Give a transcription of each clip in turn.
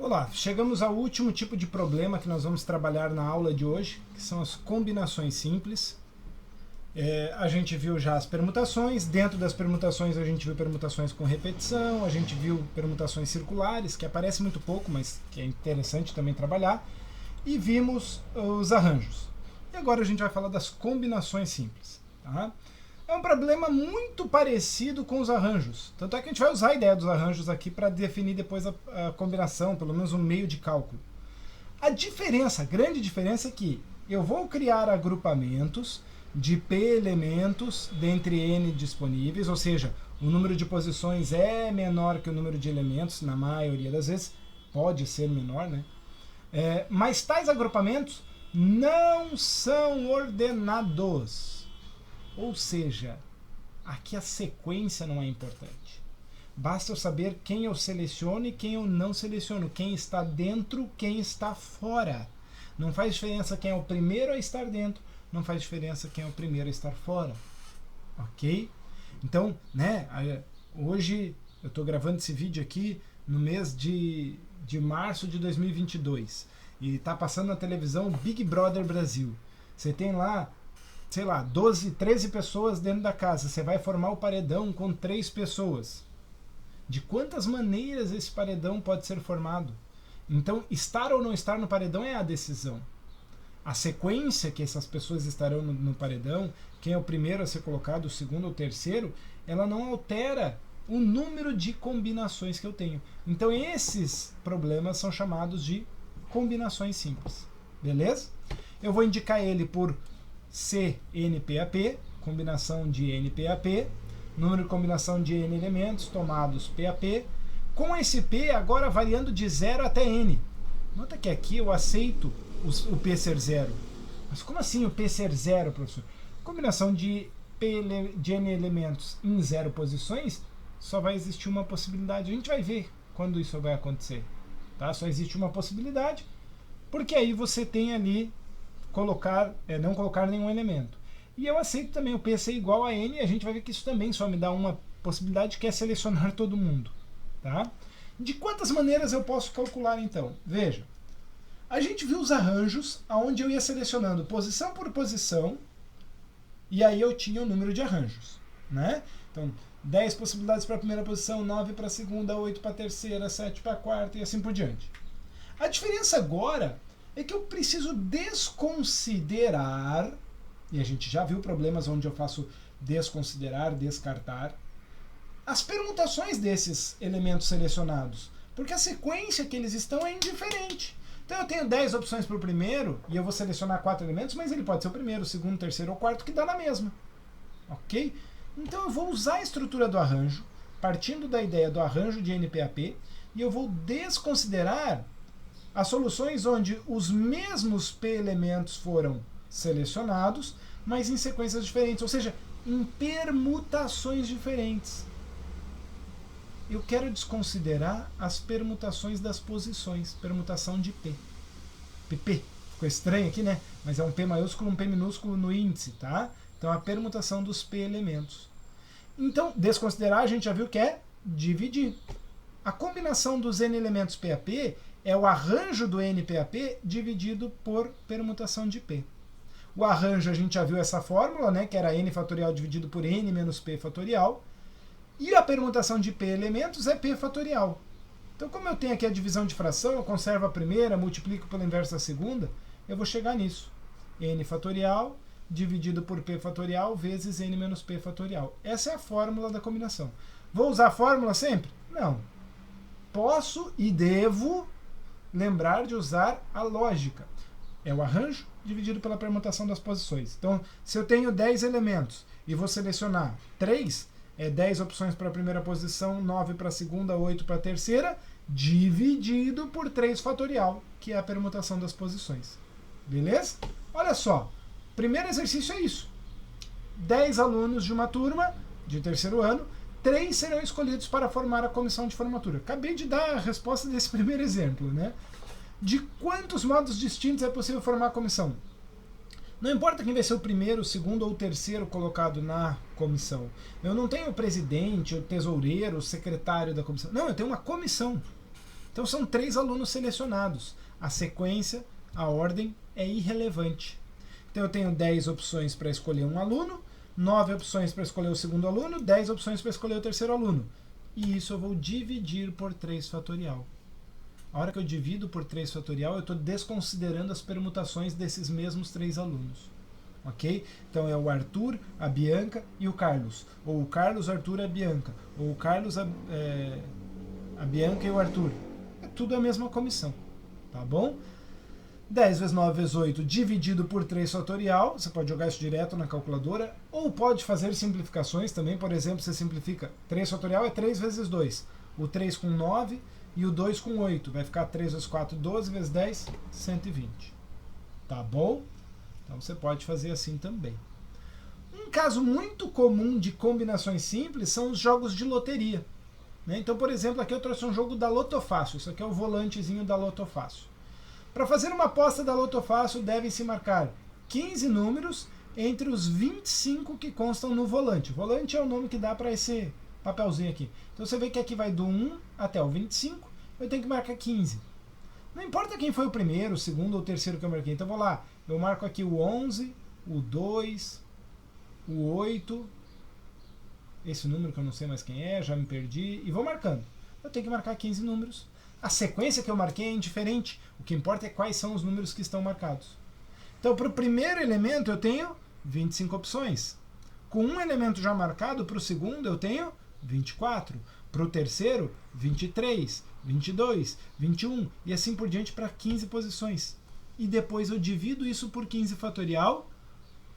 Olá, chegamos ao último tipo de problema que nós vamos trabalhar na aula de hoje, que são as combinações simples. A gente viu já as permutações, dentro das permutações a gente viu permutações com repetição, a gente viu permutações circulares, que aparece muito pouco, mas que é interessante também trabalhar, e vimos os arranjos. E agora a gente vai falar das combinações simples. Tá? É um problema muito parecido com os arranjos, tanto é que a gente vai usar a ideia dos arranjos aqui para definir depois a combinação, pelo menos um meio de cálculo. A diferença, a grande diferença é que eu vou criar agrupamentos de P elementos dentre N disponíveis, ou seja, o número de posições é menor que o número de elementos, na maioria das vezes, pode ser menor, né? Mas tais agrupamentos não são ordenados. Ou seja, aqui a sequência não é importante. Basta eu saber quem eu seleciono e quem eu não seleciono, quem está dentro, quem está fora. Não faz diferença quem é o primeiro a estar dentro, não faz diferença quem é o primeiro a estar fora. Ok? Então, né, hoje eu estou gravando esse vídeo aqui no mês de março de 2022 e está passando na televisão Big Brother Brasil. Você tem lá, sei lá, 12, 13 pessoas dentro da casa. Você vai formar o paredão com 3 pessoas. De quantas maneiras esse paredão pode ser formado? Então, estar ou não estar no paredão é a decisão. A sequência que essas pessoas estarão no paredão, quem é o primeiro a ser colocado, o segundo ou o terceiro, ela não altera o número de combinações que eu tenho. Então, esses problemas são chamados de combinações simples. Beleza? Eu vou indicar ele por CNPAP, combinação de NPAP, número de combinação de N elementos, tomados PAP, com esse P agora variando de 0 até N. Nota que aqui eu aceito o P ser 0. Mas como assim o P ser 0, professor? Combinação de N elementos em 0 posições, só vai existir uma possibilidade. A gente vai ver quando isso vai acontecer. Tá? Só existe uma possibilidade, porque aí você tem ali não colocar nenhum elemento. E eu aceito também o P ser igual a N, e a gente vai ver que isso também só me dá uma possibilidade, que é selecionar todo mundo. Tá? De quantas maneiras eu posso calcular então? Veja, a gente viu os arranjos onde eu ia selecionando posição por posição, e aí eu tinha o número de arranjos. Né? Então, 10 possibilidades para a primeira posição, 9 para a segunda, 8 para a terceira, 7 para a quarta e assim por diante. A diferença agora é que eu preciso desconsiderar, e a gente já viu problemas onde eu faço desconsiderar, descartar, as permutações desses elementos selecionados, porque a sequência que eles estão é indiferente. Então eu tenho 10 opções para o primeiro, e eu vou selecionar 4 elementos, mas ele pode ser o primeiro, o segundo, o terceiro ou o quarto, que dá na mesma. Ok? Então eu vou usar a estrutura do arranjo, partindo da ideia do arranjo de NPAP, e eu vou desconsiderar as soluções onde os mesmos P elementos foram selecionados, mas em sequências diferentes, ou seja, em permutações diferentes. Eu quero desconsiderar as permutações das posições, permutação de P. PP. Ficou estranho aqui, né? Mas é um P maiúsculo, um P minúsculo no índice, tá? Então a permutação dos P elementos. Então, desconsiderar a gente já viu que é dividir. A combinação dos N elementos PAP é o arranjo do NPAP dividido por permutação de P. O arranjo, a gente já viu essa fórmula, né, que era N fatorial dividido por N menos P fatorial. E a permutação de P elementos é P fatorial. Então, como eu tenho aqui a divisão de fração, eu conservo a primeira, multiplico pela inversa da segunda, eu vou chegar nisso. N fatorial dividido por P fatorial vezes N menos P fatorial. Essa é a fórmula da combinação. Vou usar a fórmula sempre? Não. Posso e devo lembrar de usar a lógica. É o arranjo dividido pela permutação das posições. Então, se eu tenho 10 elementos e vou selecionar 3, 10 opções para a primeira posição, 9 para a segunda, 8 para a terceira, dividido por 3 fatorial, que é a permutação das posições. Beleza? Olha só, primeiro exercício é isso. 10 alunos de uma turma de terceiro ano, 3 serão escolhidos para formar a comissão de formatura. Acabei de dar a resposta desse primeiro exemplo, né? De quantos modos distintos é possível formar a comissão? Não importa quem vai ser o primeiro, o segundo ou o terceiro colocado na comissão. Eu não tenho o presidente, o tesoureiro, o secretário da comissão. Não, eu tenho uma comissão. Então são 3 alunos selecionados. A sequência, a ordem é irrelevante. Então eu tenho 10 opções para escolher um aluno, 9 opções para escolher o segundo aluno, 10 opções para escolher o terceiro aluno. E isso eu vou dividir por 3 fatorial. A hora que eu divido por 3 fatorial, eu estou desconsiderando as permutações desses mesmos 3 alunos. Ok? Então é o Arthur, a Bianca e o Carlos. Ou o Carlos, o Arthur e a Bianca. Ou o Carlos, a Bianca e o Arthur. É tudo a mesma comissão. Tá bom? 10 vezes 9 vezes 8 dividido por 3 fatorial. Você pode jogar isso direto na calculadora. Ou pode fazer simplificações também. Por exemplo, você simplifica 3 fatorial é 3 vezes 2. O 3 com 9 e o 2 com 8. Vai ficar 3 vezes 4, 12 vezes 10, 120. Tá bom? Então você pode fazer assim também. Um caso muito comum de combinações simples são os jogos de loteria. Né? Então, por exemplo, aqui eu trouxe um jogo da Lotofácil. Isso aqui é o volantezinho da Lotofácil. Para fazer uma aposta da Lotofácil, devem-se marcar 15 números entre os 25 que constam no volante. Volante é o nome que dá para esse papelzinho aqui. Então você vê que aqui vai do 1 até o 25, eu tenho que marcar 15. Não importa quem foi o primeiro, o segundo ou o terceiro que eu marquei. Então vou lá, eu marco aqui o 11, o 2, o 8, esse número que eu não sei mais quem é, já me perdi, e vou marcando. Eu tenho que marcar 15 números. A sequência que eu marquei é indiferente. O que importa é quais são os números que estão marcados. Então, para o primeiro elemento, eu tenho 25 opções. Com um elemento já marcado, para o segundo, eu tenho 24. Para o terceiro, 23, 22, 21 e assim por diante para 15 posições. E depois eu divido isso por 15 fatorial,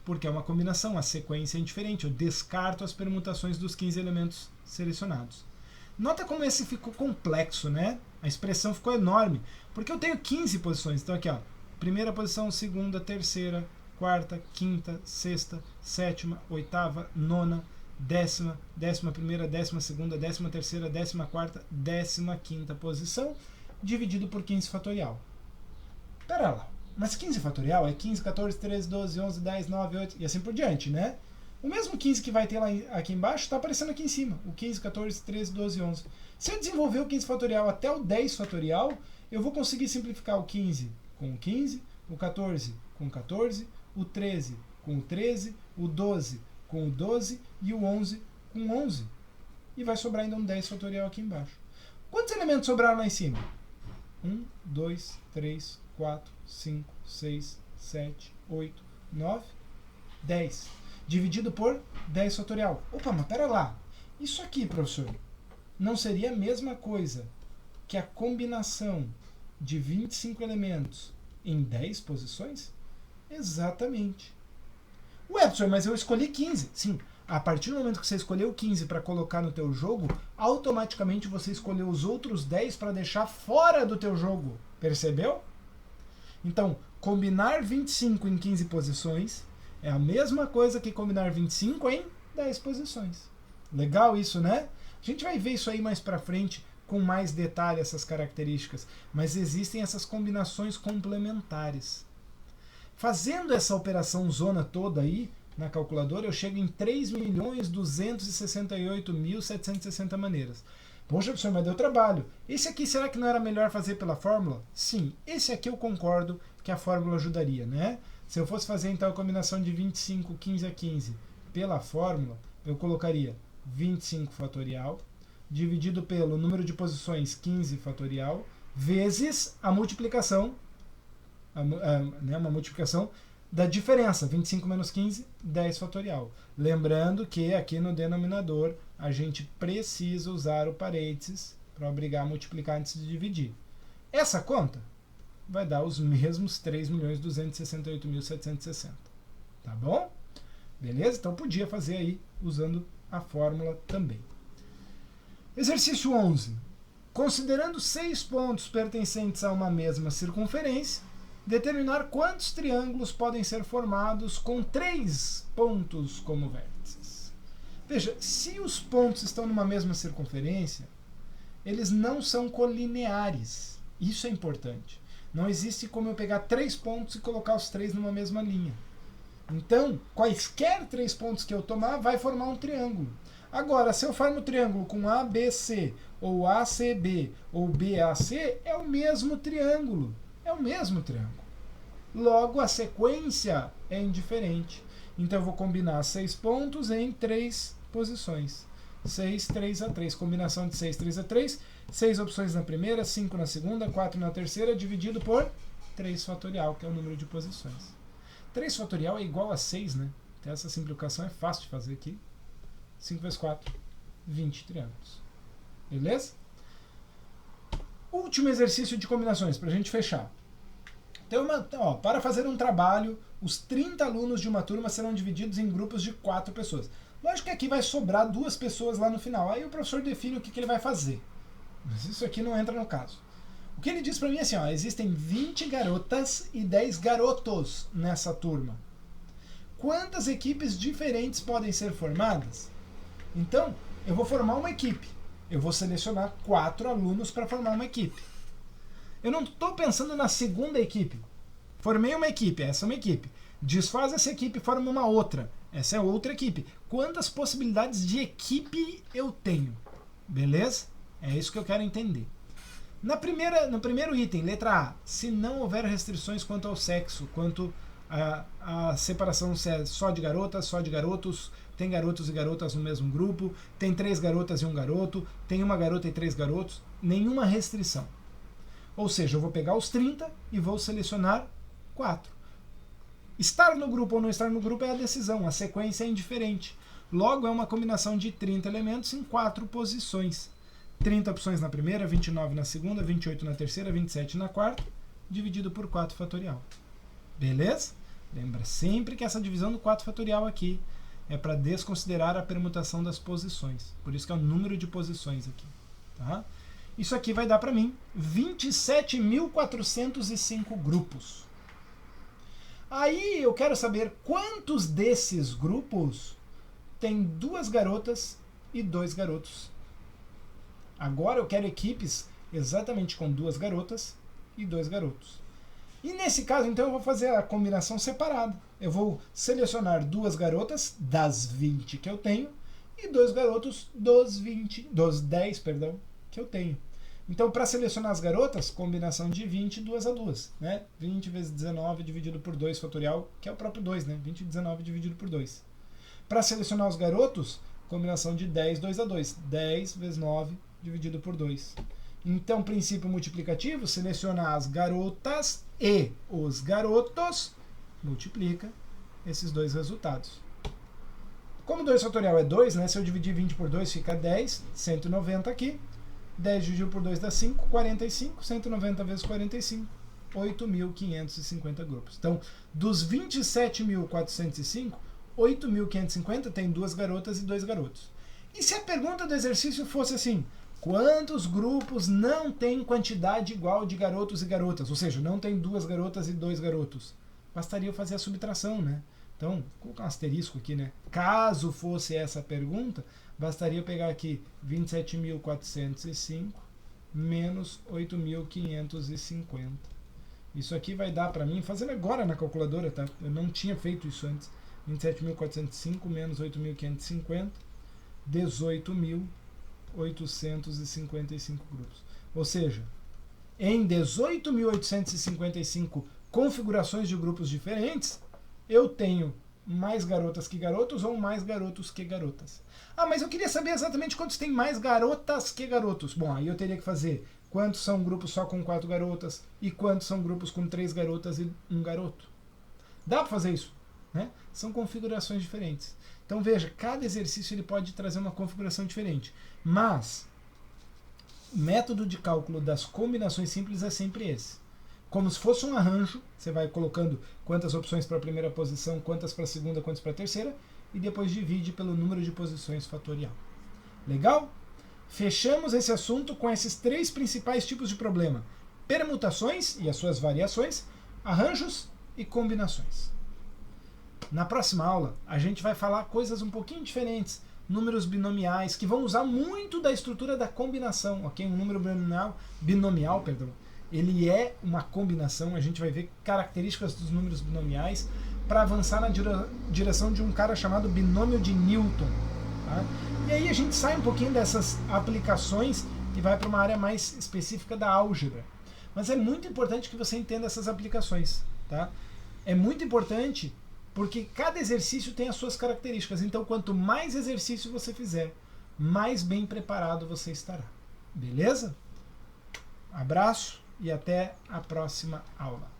porque é uma combinação, a sequência é indiferente. Eu descarto as permutações dos 15 elementos selecionados. Nota como esse ficou complexo, né? A expressão ficou enorme, porque eu tenho 15 posições. Então aqui, ó, primeira posição, segunda, terceira, quarta, quinta, sexta, sétima, oitava, nona, décima, 11ª, 12ª, 13ª, 14ª, 15ª posição, dividido por 15 fatorial. Pera lá, mas 15 fatorial é 15, 14, 13, 12, 11, 10, 9, 8 e assim por diante, né? O mesmo 15 que vai ter lá aqui embaixo está aparecendo aqui em cima. O 15, 14, 13, 12, 11. Se eu desenvolver o 15 fatorial até o 10 fatorial, eu vou conseguir simplificar o 15 com o 15, o 14 com o 14, o 13 com o 13, o 12 com o 12 e o 11 com o 11. E vai sobrar ainda um 10 fatorial aqui embaixo. Quantos elementos sobraram lá em cima? 1, 2, 3, 4, 5, 6, 7, 8, 9, 10. Dividido por 10 fatorial. Opa, mas pera lá. Isso aqui, professor, não seria a mesma coisa que a combinação de 25 elementos em 10 posições? Exatamente. Ué, professor, mas eu escolhi 15. Sim, a partir do momento que você escolheu 15 para colocar no teu jogo, automaticamente você escolheu os outros 10 para deixar fora do teu jogo. Percebeu? Então, combinar 25 em 15 posições é a mesma coisa que combinar 25 em 10 posições. Legal isso, né? A gente vai ver isso aí mais pra frente com mais detalhe, essas características. Mas existem essas combinações complementares. Fazendo essa operação zona toda aí na calculadora, eu chego em 3.268.760 maneiras. Poxa, professor, mas deu trabalho. Esse aqui, será que não era melhor fazer pela fórmula? Sim, esse aqui eu concordo que a fórmula ajudaria, né? Se eu fosse fazer então a combinação de 25, 15 a 15 pela fórmula, eu colocaria 25 fatorial, dividido pelo número de posições 15 fatorial, vezes a multiplicação, uma multiplicação da diferença, 25 menos 15, 10 fatorial. Lembrando que aqui no denominador a gente precisa usar o parênteses para obrigar a multiplicar antes de dividir. Essa conta vai dar os mesmos 3.268.760. Tá bom? Beleza? Então podia fazer aí usando a fórmula também. Exercício 11. Considerando 6 pontos pertencentes a uma mesma circunferência, determinar quantos triângulos podem ser formados com 3 pontos como vértices. Veja, se os pontos estão numa mesma circunferência, eles não são colineares. Isso é importante. Não existe como eu pegar 3 pontos e colocar os 3 numa mesma linha. Então, quaisquer 3 pontos que eu tomar vai formar um triângulo. Agora, se eu formo o triângulo com ABC, ou ACB, ou BAC, é o mesmo triângulo. É o mesmo triângulo. Logo, a sequência é indiferente. Então, eu vou combinar 6 pontos em 3 posições. 6, 3 a 3. Combinação de 6, 3 a 3. 6 opções na primeira, 5 na segunda, 4 na terceira, dividido por 3 fatorial, que é o número de posições. 3 fatorial é igual a 6, né? Então, essa simplificação é fácil de fazer aqui. 5 vezes 4, 20 triângulos. Beleza? Último exercício de combinações, para a gente fechar. Então, para fazer um trabalho, os 30 alunos de uma turma serão divididos em grupos de 4 pessoas. Lógico que aqui vai sobrar 2 pessoas lá no final. Aí o professor define o que ele vai fazer. Mas isso aqui não entra no caso. O que ele diz para mim é assim, existem 20 garotas e 10 garotos nessa turma. Quantas equipes diferentes podem ser formadas? Então, eu vou formar uma equipe. Eu vou selecionar 4 alunos para formar uma equipe. Eu não estou pensando na segunda equipe. Formei uma equipe, essa é uma equipe. Desfaz essa equipe e forma uma outra. Essa é outra equipe. Quantas possibilidades de equipe eu tenho? Beleza? É isso que eu quero entender. No primeiro item, letra A, se não houver restrições quanto ao sexo, quanto a separação se é só de garotas, só de garotos, tem garotos e garotas no mesmo grupo, tem 3 garotas e 1 garoto, tem uma garota e 3 garotos, nenhuma restrição. Ou seja, eu vou pegar os 30 e vou selecionar 4. Estar no grupo ou não estar no grupo é a decisão, a sequência é indiferente. Logo, é uma combinação de 30 elementos em 4 posições. 30 opções na primeira, 29 na segunda, 28 na terceira, 27 na quarta, dividido por 4 fatorial. Beleza? Lembra sempre que essa divisão do 4 fatorial aqui é para desconsiderar a permutação das posições. Por isso que é o número de posições aqui. Tá? Isso aqui vai dar para mim 27.405 grupos. Aí eu quero saber quantos desses grupos tem 2 garotas e 2 garotos. Agora eu quero equipes exatamente com 2 garotas e 2 garotos. E nesse caso, então, eu vou fazer a combinação separada. Eu vou selecionar 2 garotas das 20 que eu tenho e 2 garotos dos 10, que eu tenho. Então, para selecionar as garotas, combinação de 20, 2 a 2. Né? 20 vezes 19 dividido por 2 fatorial, que é o próprio 2, né? 20 e 19 dividido por 2. Para selecionar os garotos, combinação de 10, 2 a 2. 10 vezes 9 dividido por 2. Então, princípio multiplicativo, seleciona as garotas e os garotos, multiplica esses 2 resultados. Como 2 fatorial é 2, né? Se eu dividir 20 por 2 fica 10, 190 aqui. 10 dividido por 2 dá 5, 45, 190 vezes 45, 8.550 grupos. Então, dos 27.405, 8.550 tem 2 garotas e 2 garotos. E se a pergunta do exercício fosse assim, quantos grupos não têm quantidade igual de garotos e garotas? Ou seja, não tem 2 garotas e 2 garotos. Bastaria eu fazer a subtração, né? Então, vou colocar um asterisco aqui, né? Caso fosse essa a pergunta, bastaria eu pegar aqui 27.405 menos 8.550. Isso aqui vai dar para mim, fazendo agora na calculadora, tá? Eu não tinha feito isso antes. 27.405 menos 8.550, 18.855 grupos. Ou seja, em 18.855 configurações de grupos diferentes, eu tenho mais garotas que garotos ou mais garotos que garotas. Ah, mas eu queria saber exatamente quantos tem mais garotas que garotos. Bom, aí eu teria que fazer quantos são grupos só com 4 garotas e quantos são grupos com 3 garotas e 1 garoto. Dá para fazer isso, né? São configurações diferentes. Então veja, cada exercício ele pode trazer uma configuração diferente. Mas o método de cálculo das combinações simples é sempre esse. Como se fosse um arranjo, você vai colocando quantas opções para a primeira posição, quantas para a segunda, quantas para a terceira, e depois divide pelo número de posições fatorial. Legal? Fechamos esse assunto com esses 3 principais tipos de problema: permutações e as suas variações, arranjos e combinações. Na próxima aula, a gente vai falar coisas um pouquinho diferentes, números binomiais, que vão usar muito da estrutura da combinação, ok? Um número binomial, ele é uma combinação, a gente vai ver características dos números binomiais para avançar na direção de um cara chamado binômio de Newton. Tá? E aí a gente sai um pouquinho dessas aplicações e vai para uma área mais específica da álgebra. Mas é muito importante que você entenda essas aplicações. Tá? É muito importante porque cada exercício tem as suas características. Então, quanto mais exercício você fizer, mais bem preparado você estará. Beleza? Abraço e até a próxima aula.